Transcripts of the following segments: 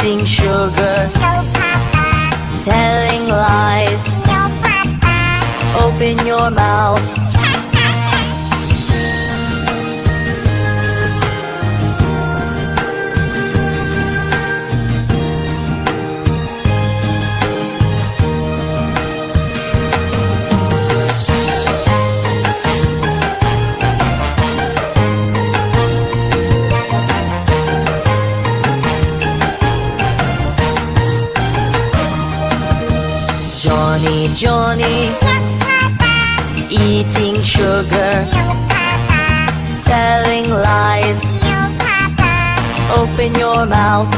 eating sugar, No, Papa. telling lies. No, Papa. Open your mouth. Johnny, Johnny, Yes, Papa. eating sugar, No, Papa. telling lies. No, Papa. Open your mouth.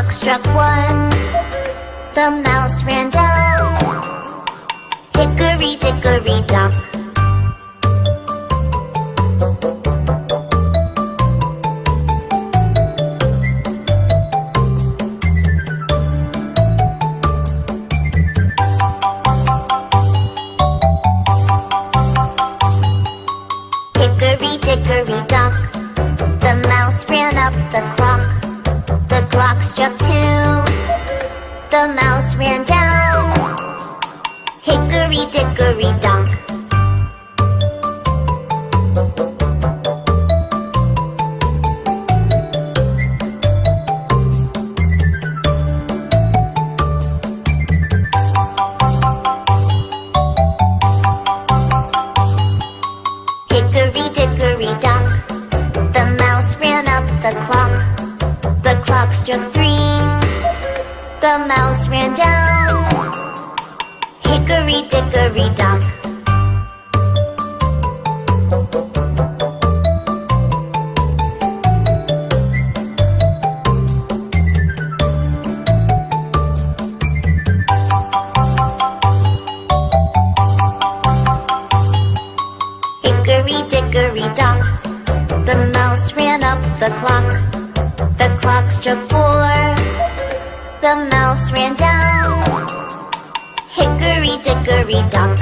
clock struck one. The mouse ran down. Hickory dickory dock. Hickory dickory dock. The mouse ran up the clock. The clock struck two. The mouse ran down. Hickory dickory dock. Hickory dickory dock. The mouse ran up the clock. The clock struck three. The mouse ran down. Hickory dickory dock. Hickory dickory dock. The mouse ran up the clock. The clock struck four. The mouse ran down. Hickory dickory dock.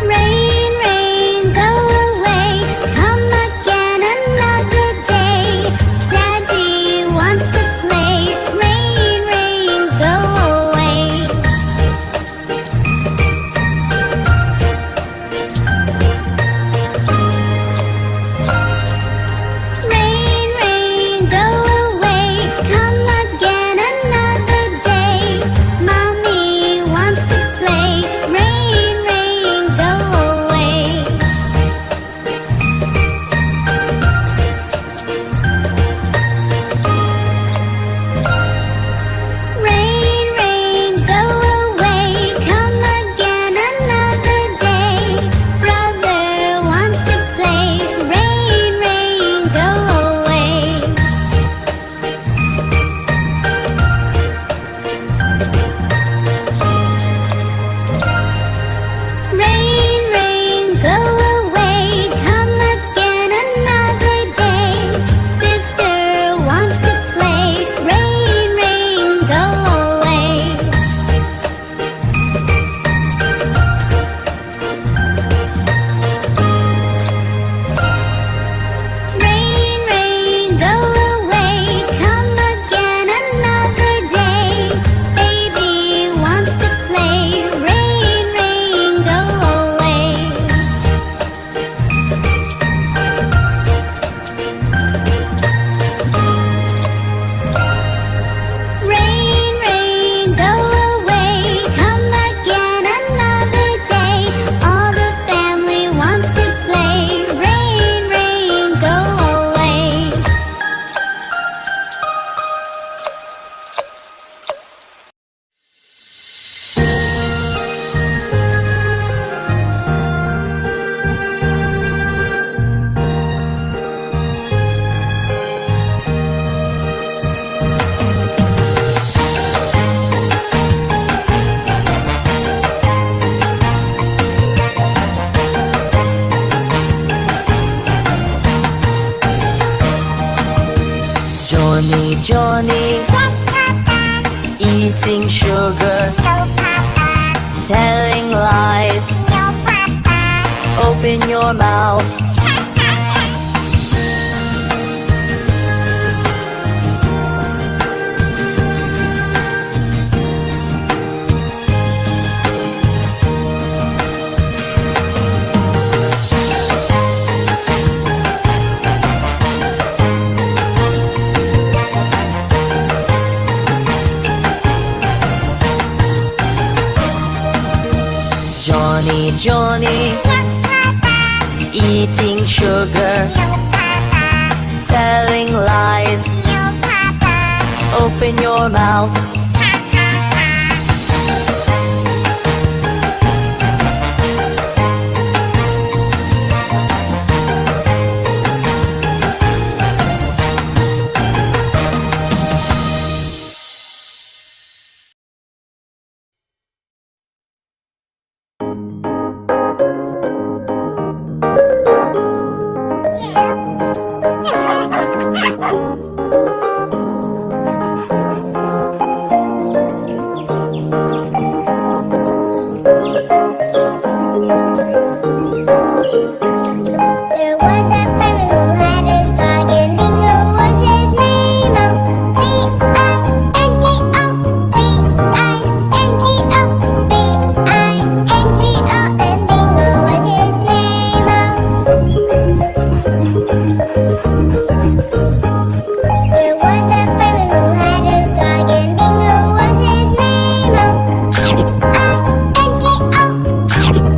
Rain, rain, go away. Come again another day. Daddy wants to play. Rain, rain, go away. Rain, rain, go away. Come again another day. Mommy wants to play. Rain, rain, go away. Rain, rain, go away. Come again another day. Brother wants to play. Rain, rain, go away. Rain, rain, go away. Come again another day. Sister wants to play. Rain, rain, go away. Rain, rain, go away. Come again another day. Baby wants to play. Rain, rain, go away. Rain, rain, go away. Come again another day. All the family wants to play. Rain, rain, go away. Johnny, Johnny, Yes, Papa. eating sugar, No, Papa. telling lies. No, Papa. Open your mouth. Johnny, Johnny, eating sugar, telling lies. Open your mouth. There was a farmer who had a dog, and Bingo was his name. Oh, B-I-N-G-O, B-I-N-G-O, B-I-N-G-O, and Bingo was his name. There was a farmer who had a dog, and Bingo was his name. Oh, B-I-N-G-O.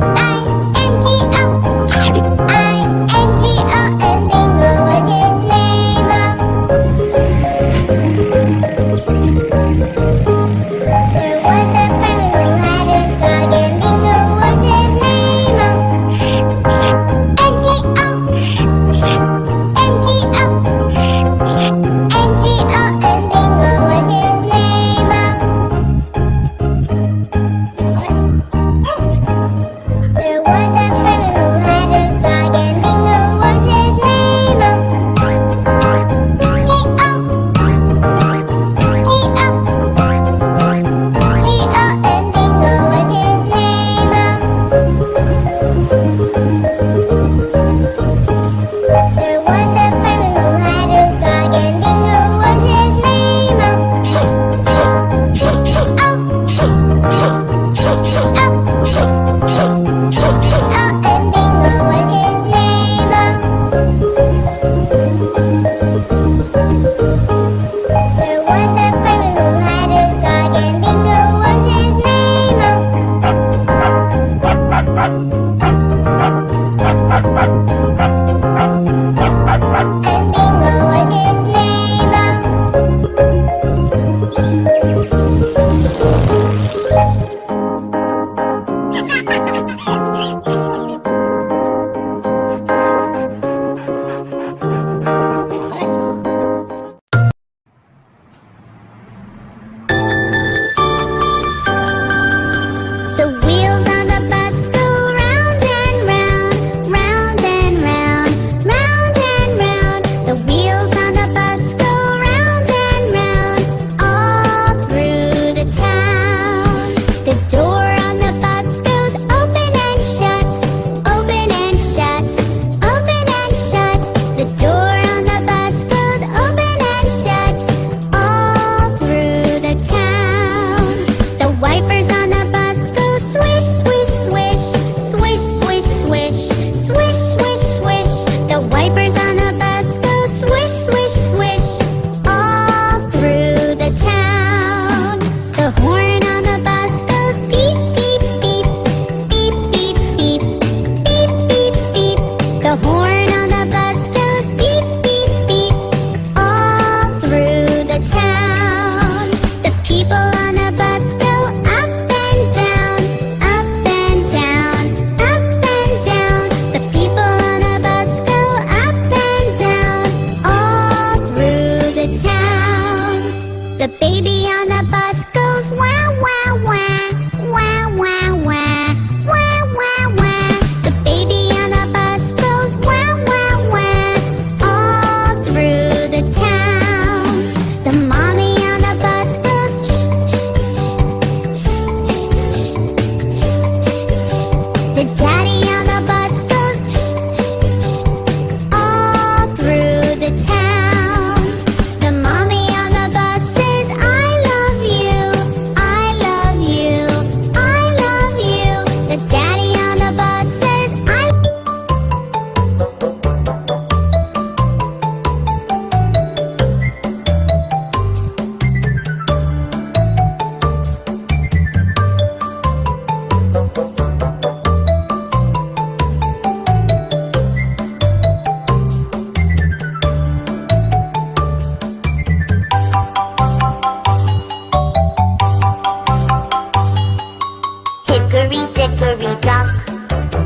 dock.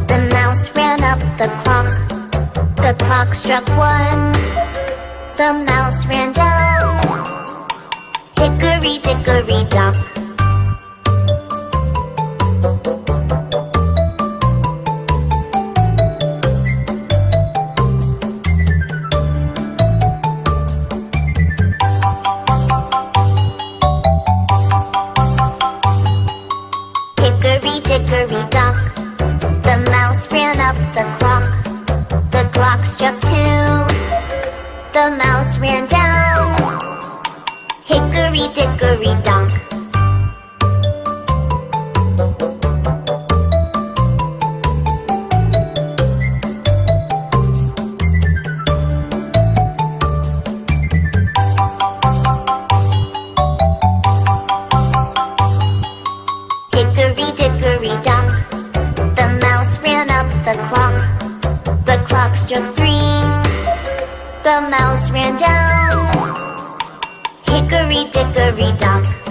The mouse ran up the clock. The clock struck 1. The mouse ran down. Hickory dickory dock. Hickory dickory dock. The mouse ran up the clock. The clock struck 2. The mouse ran down. Hickory dickory dock. Hickory dickory dock. The mouse ran up the clock. The clock struck 3. The mouse ran down. Hickory dickory dock.